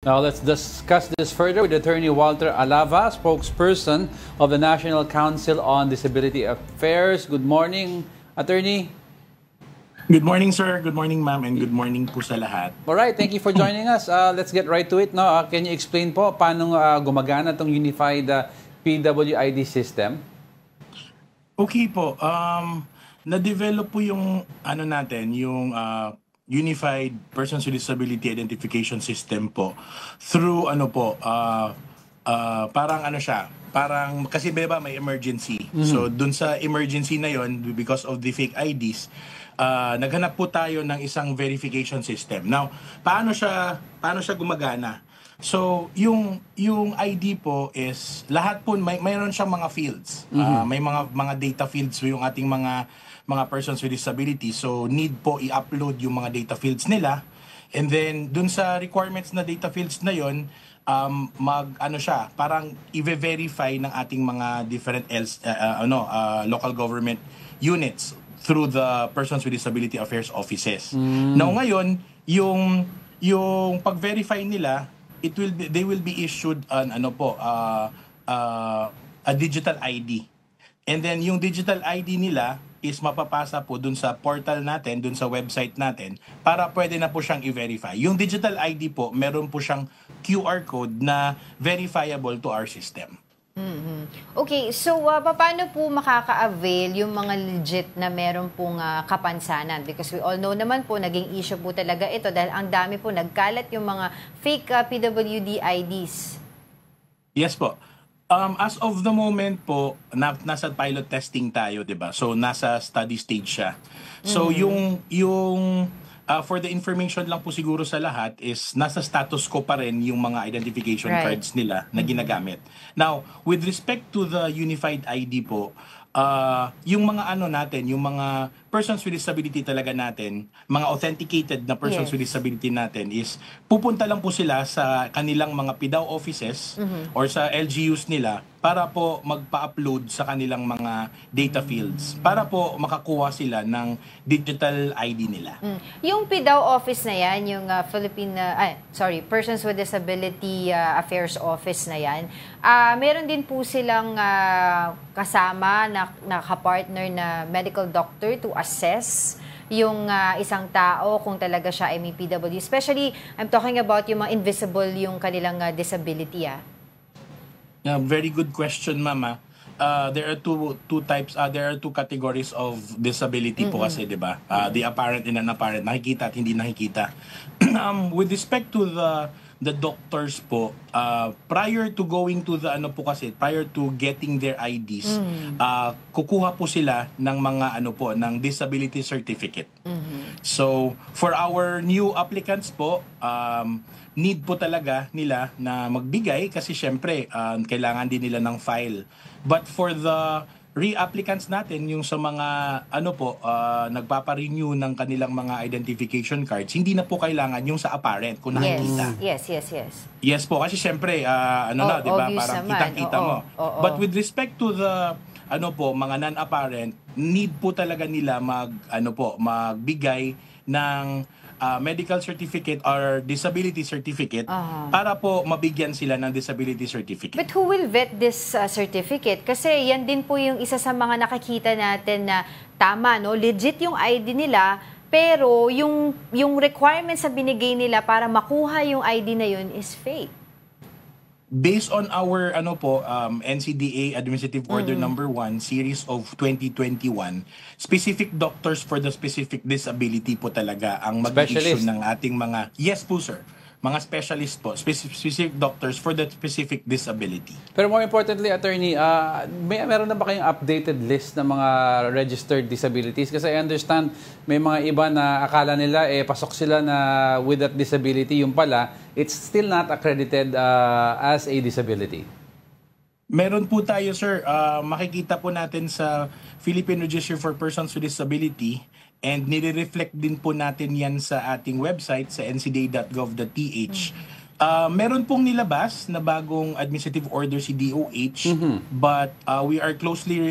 Now let's discuss this further with Attorney Walter Alava, spokesperson of the National Council on Disability Affairs. Good morning, Attorney. Good morning, sir. Good morning, ma'am. And good morning po sa lahat. Alright, thank you for joining us. Let's get right to it. No? Can you explain po paano gumagana itong Unified PWID system? Okay po. Na-develop po yung yung Unified Persons with Disability Identification System po through parang kasi diba may emergency. So dun sa emergency na yon, because of the fake IDs, naghanap po tayo ng isang verification system. Now, paano siya gumagana? So, yung ID po is lahat po mayroon siyang mga fields. May mga data fields yung ating mga persons with disability. So, need po i-upload yung mga data fields nila. And then dun sa requirements na data fields na yon, parang i-verify ng ating mga different local government units through the Persons with Disability Affairs offices. Now ngayon, yung pag-verify nila, they will be issued a digital ID. And then yung digital ID nila is mapapasa po dun sa portal natin, dun sa website natin, para pwede na po siyang i-verify. Yung digital ID po, meron po siyang QR code na verifiable to our system. Okay, so paano po makaka-avail yung mga legit na meron pong kapansanan? Because we all know naman po, naging issue po talaga ito dahil ang dami po nagkalat yung mga fake PWD IDs. Yes po. As of the moment po, nasa pilot testing tayo, 'di ba? So nasa study stage siya. So for the information lang po siguro sa lahat is nasa status quo pa rin yung mga identification cards nila na ginagamit. Now, with respect to the Unified ID po, yung mga yung mga persons with disability talaga natin, mga authenticated na persons with disability natin is pupunta lang po sila sa kanilang mga PDAW offices or sa LGUs nila para po magpa-upload sa kanilang mga data fields para po makakuha sila ng digital ID nila. Yung PDAW office na yan, yung Persons with Disability Affairs Office na yan, meron din po silang kasama na kapartner na medical doctor to assess yung isang tao kung talaga siya ay may PWD. Especially, I'm talking about yung mga invisible yung kanilang disability. Very good question, Mama. There are two types, there are two categories of disability po kasi, 'di ba? The apparent and unapparent, nakikita at hindi nakikita. With respect to the doctors po, prior to going to the prior to getting their IDs, kukuha po sila ng mga ng disability certificate. So, for our new applicants po, need po talaga nila na magbigay kasi syempre kailangan din nila ng file. But for the re-applicants natin, yung sa mga nagpapa-renew ng kanilang mga identification cards, hindi na po kailangan yung sa apparent kung nakikita. Yes. Yes po, kasi syempre 'di ba, parang kitang-kita mo. But with respect to the mga non-apparent, need po talaga nila magbigay ng medical certificate or disability certificate para po mabigyan sila ng disability certificate. But who will vet this certificate? Kasi yan din po yung isa sa mga nakikita natin na tama, no? Legit yung ID nila, pero yung requirements sa binigay nila para makuha yung ID na yun is fake. Based on our NCDA Administrative Order number 1 series of 2021, specific doctors for the specific disability po talaga ang mag-issue ng ating mga mga specialist po, specific doctors for that specific disability. Pero more importantly, Attorney, meron na ba kayong updated list ng mga registered disabilities? Kasi I understand may mga iba na akala nila pasok sila na with that disability, yung pala, it's still not accredited as a disability. Meron po tayo, sir. Makikita po natin sa Philippine Register for Persons with Disability, and nire-reflect din po natin yan sa ating website sa ncda.gov.ph Meron pong nilabas na bagong administrative order si DOH, but we are closely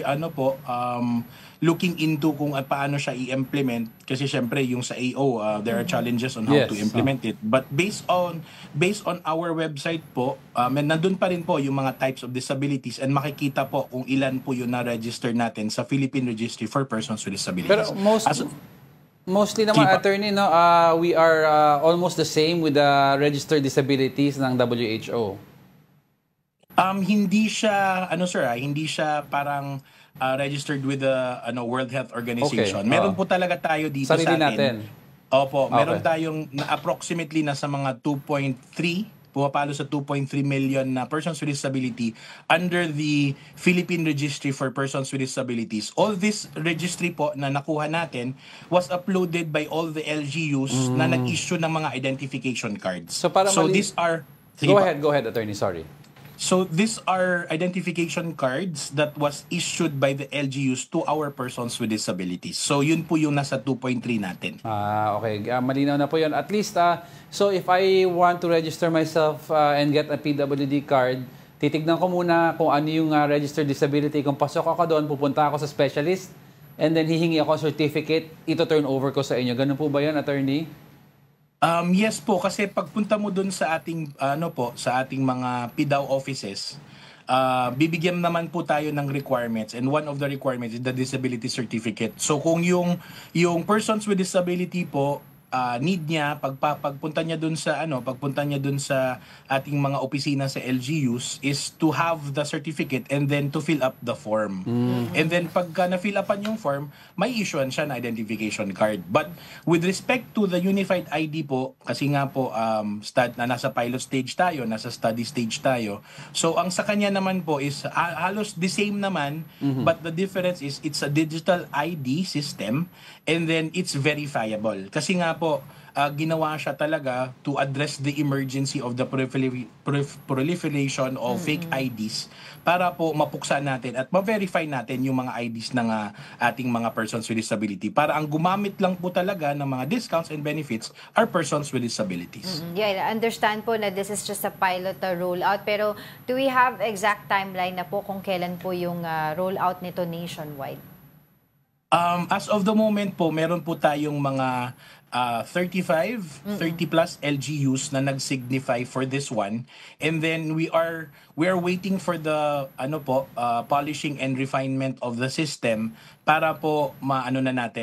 looking into kung paano siya i-implement kasi syempre yung sa AO there are challenges on how Yes, to implement it. But based on our website po, nandun pa rin po yung mga types of disabilities and makikita po kung ilan po yung na-register natin sa Philippine Registry for Persons with Disabilities. Pero mostly naman, Keep up. attorney, no, we are almost the same with the registered disabilities ng WHO. Hindi siya hindi siya parang registered with the World Health Organization. Okay, Meron po talaga tayo dito Sarili sa atin. natin. Opo, meron Okay. tayong approximately nasa mga 2.3, pumapalo sa 2.3 million na persons with disability under the Philippine Registry for Persons with Disabilities. All this registry po na nakuha natin was uploaded by all the LGUs na nag-issue ng mga identification cards. So, para these are... Sige Go po. ahead, attorney, sorry. So these are identification cards that was issued by the LGUs to our persons with disabilities. So yun po yung nasa 2.3 natin. Okay. Malinaw na po yun. At least, so if I want to register myself and get a PWD card, titignan ko muna kung ano yung registered disability. Kung pasok ako doon, pupunta ako sa specialist, and then hihingi ako certificate, ito turn over ko sa inyo. Ganun po ba yun, attorney? Yes po, kasi pagpunta mo dun sa ating sa ating mga PDAO offices, bibigyan naman po tayo ng requirements, and one of the requirements is the disability certificate. So kung yung persons with disability po need niya pagpunta niya dun sa ating mga opisina sa LGUs is to have the certificate and then to fill up the form. And then pagka na-fill upan yung form, may issuean siya na identification card. But with respect to the unified ID po, kasi nga po nasa pilot stage tayo, nasa study stage tayo. So ang sa kanya naman po is halos the same naman, but the difference is it's a digital ID system and then it's verifiable. Kasi nga po, ginawa siya talaga to address the emergency of the proliferation of fake IDs para po mapuksa natin at ma-verify natin yung mga IDs ng ating mga persons with disability para ang gumamit lang po talaga ng mga discounts and benefits are persons with disabilities. Yeah, I understand po na this is just a pilot rollout, pero do we have exact timeline na po kung kailan po yung rollout nito nationwide? As of the moment po, meron po tayong mga 30 plus LGUs na nag-signify for this one. And then we are waiting for the polishing and refinement of the system para po mai-test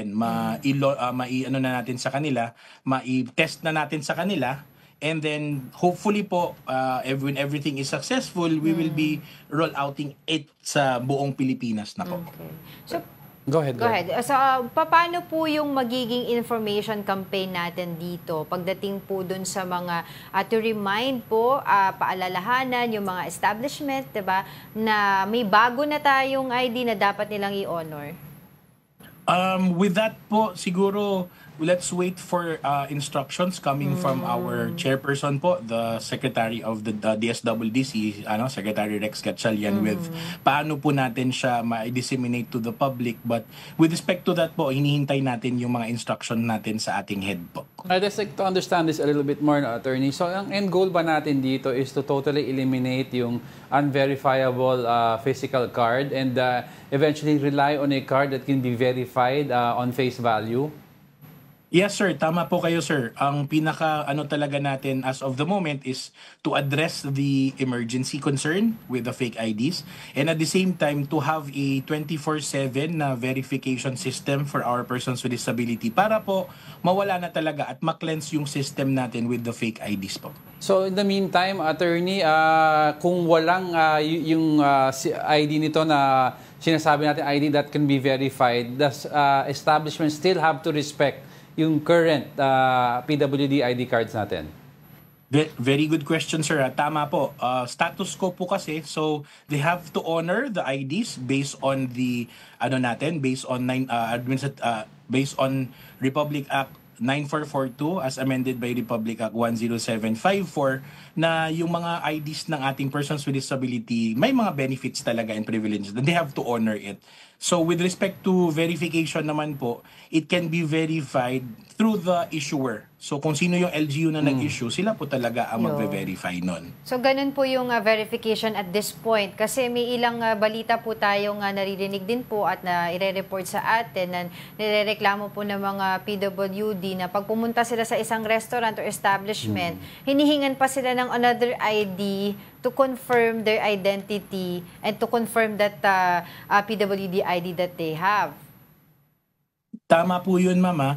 na natin sa kanila. And then hopefully po when everything is successful, we will be rollouting it sa buong Pilipinas na po. Okay. So Go ahead. So, paano po yung magiging information campaign natin dito pagdating po dun sa mga, to remind po, paalalahanan yung mga establishment, diba, na may bago na tayong ID na dapat nilang i-honor? With that po, siguro, let's wait for instructions coming from our chairperson po, the Secretary of the DSWD, Secretary Rex Gatchalian, with paano po natin siya ma-disseminate to the public. But with respect to that po, hinihintay natin yung mga instruction natin sa ating head po. I'd just like to understand this a little bit more, attorney. So, ang end goal ba natin dito is to totally eliminate yung unverifiable physical card and eventually rely on a card that can be verified on face value? Yes, sir. Tama po kayo, sir. Ang pinaka talaga natin as of the moment is to address the emergency concern with the fake IDs and at the same time to have a 24/7 na verification system for our persons with disability para po mawala na talaga at ma-cleanse yung system natin with the fake IDs po. So in the meantime, attorney, kung walang yung ID nito na sinasabi natin ID that can be verified, does establishment still have to respect yung current PWD ID cards natin? Very good question, sir. Tama po. Status quo po kasi, so they have to honor the IDs based on the based on Republic Act 9442 as amended by Republic Act 10754 na yung mga IDs ng ating persons with disability may mga benefits talaga and privileges. They have to honor it. So with respect to verification naman po, it can be verified through the issuer. So kung sino yung LGU na nag-issue, sila po talaga ang Yo. magve-verify nun. So ganun po yung verification at this point kasi may ilang balita po tayong naririnig din po at na ire-report sa atin na nirereklamo po ng mga PWD na pag pumunta sila sa isang restaurant or establishment, hinihingan pa sila ng another ID to confirm their identity and to confirm that PWD ID that they have. Tama po yun, Mama.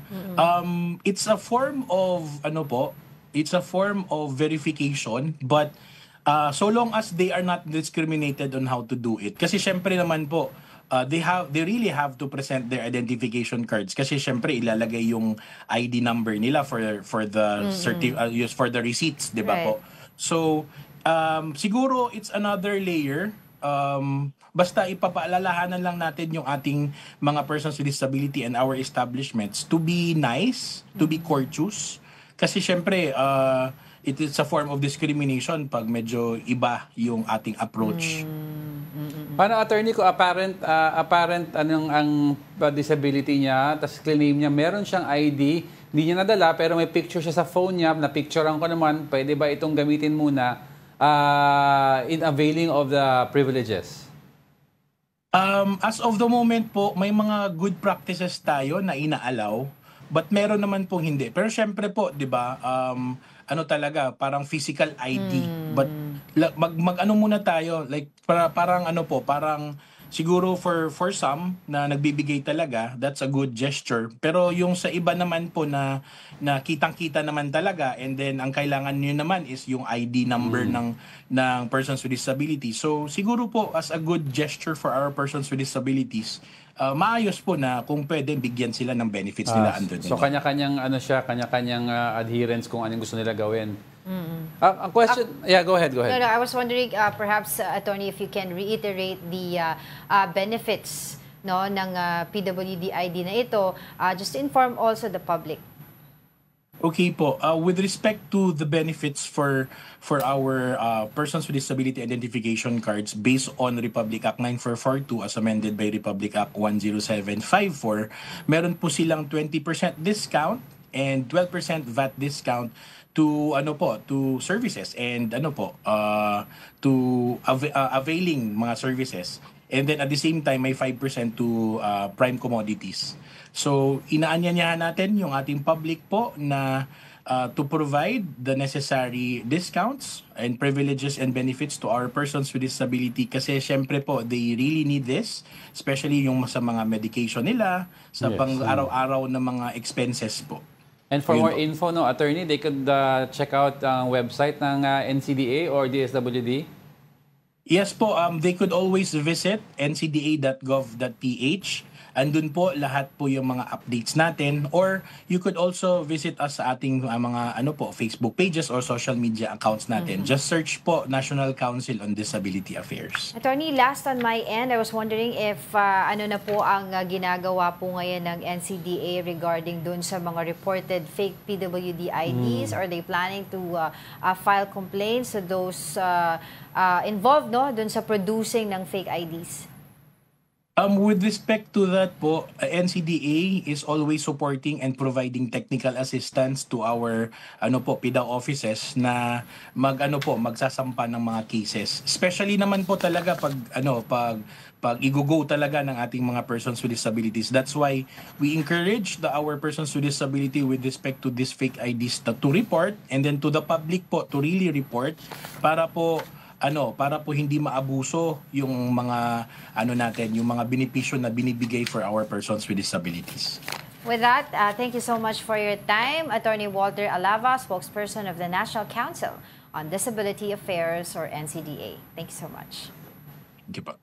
It's a form of, it's a form of verification, but so long as they are not discriminated on how to do it. Kasi syempre naman po, they really have to present their identification cards kasi syempre ilalagay yung ID number nila for the for the receipts, 'di ba Right. po? So siguro it's another layer. Basta ipapaalalahanan lang natin yung ating mga persons with disability and our establishments to be nice, to be courteous. Kasi syempre, it is a form of discrimination pag medyo iba yung ating approach. Paano, attorney, ko apparent anong ang disability niya, tapos claim niya meron siyang ID, hindi niya nadala pero may picture siya sa phone niya, na picturean ko naman, pwede ba itong gamitin muna in availing of the privileges? As of the moment po, may mga good practices tayo na inaalaw, but meron naman pong hindi. Pero syempre po, 'di ba? Talaga, parang physical ID. But mag-ano muna tayo, like parang siguro for some na nagbibigay talaga, that's a good gesture. Pero yung sa iba naman po na kitang-kita naman talaga, and then ang kailangan niyo naman is yung ID number ng persons with disability. So siguro po as a good gesture for our persons with disabilities, maayos po na kung pwede bigyan sila ng benefits nila under So kanya-kanyang kanya-kanyang adherence kung anong gusto nila gawin. Ang question, go ahead. No, I was wondering, perhaps, Attorney, if you can reiterate the benefits ng PWD ID na ito, just to inform also the public. Okay po. With respect to the benefits for our persons with disability identification cards based on Republic Act 9442 as amended by Republic Act 10754, meron po silang 20% discount and 12% VAT discount to services and to availing mga services. And then at the same time may 5% to prime commodities. So inaanyayahan natin yung ating public po na to provide the necessary discounts and privileges and benefits to our persons with disability kasi syempre po they really need this, especially yung sa mga medication nila, sa pang-araw-araw na mga expenses po. And for more info, attorney, they could check out ang website ng NCDA or DSWD? Yes po, they could always visit ncda.gov.ph. Andun po lahat po yung mga updates natin, or you could also visit us sa ating mga Facebook pages or social media accounts natin. Just search po National Council on Disability Affairs. Attorney, last on my end, I was wondering if ano na po ang ginagawa po ngayon ng NCDA regarding dun sa mga reported fake PWD IDs. Are they planning to file complaints to those involved dun sa producing ng fake IDs? With respect to that po, NCDA is always supporting and providing technical assistance to our PIDA offices na magsasampa ng mga cases. Especially naman po talaga pag i-go talaga ng ating mga persons with disabilities. That's why we encourage our persons with disability with respect to these fake IDs to report, and then to the public po to really report para po hindi maabuso yung mga yung mga benepisyo na binibigay for our persons with disabilities. With that, thank you so much for your time, Attorney Walter Alava, spokesperson of the National Council on Disability Affairs or NCDA. Thank you so much. Thank you po.